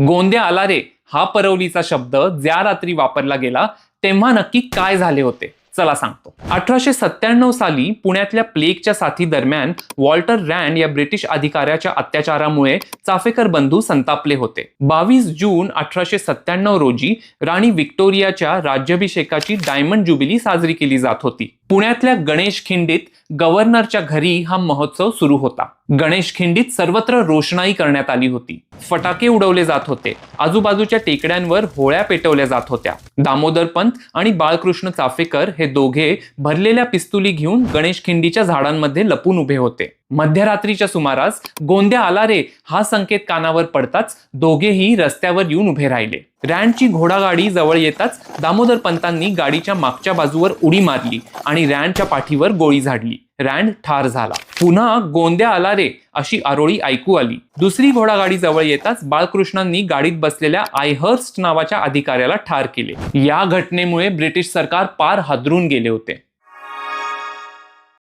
गोंद्या आला रे हा परवलीचा शब्द ज्या रात्री वापरला गेला तेव्हा नक्की काय झाले होते चला सांगतो. 1897 साली पुण्यातल्या प्लेगच्या साथी दरम्यान वॉल्टर रँड या ब्रिटिश अधिकाऱ्याच्या अत्याचारामुळे चाफेकर बंधू संतापले होते. 22 जून 1897 रोजी राणी व्हिक्टोरियाच्या राज्याभिषेकाची डायमंड जुबिली साजरी केली जात होती. पुण्यातल्या गणेश खिंडीत गव्हर्नरच्या घरी हा महोत्सव सुरू होता. गणेश खिंडीत सर्वत्र रोषणाई करण्यात आली होती. फटाके उडवले जात होते. आजूबाजूच्या टेकड्यांवर होळ्या पेटवल्या जात होत्या. दामोदर पंत आणि बाळकृष्ण चाफेकर हे दोघे भरलेल्या पिस्तुली घेऊन गणेश खिंडीच्या झाडांमध्ये लपून उभे होते. मध्यरात्रीच्या सुमारास गोंद्या आला रे हा संकेत कानावर पडताच दोघेही रस्त्यावर येऊन उभे राहिले. रँडची घोडागाडी जवळ येताच दामोदर पंतांनी गाडीच्या मागच्या बाजूवर उडी मारली आणि रँडच्या पाठीवर गोळी झाडली. रँड ठार झाला. पुन्हा गोंद्या आला रे अशी आरोळी ऐकू आली. दुसरी घोडागाडी जवळ येताच बाळकृष्णांनी गाडीत बसलेल्या आयहर्स्ट नावाच्या अधिकाऱ्याला ठार केले. या घटनेमुळे ब्रिटिश सरकार पार हादरून गेले होते.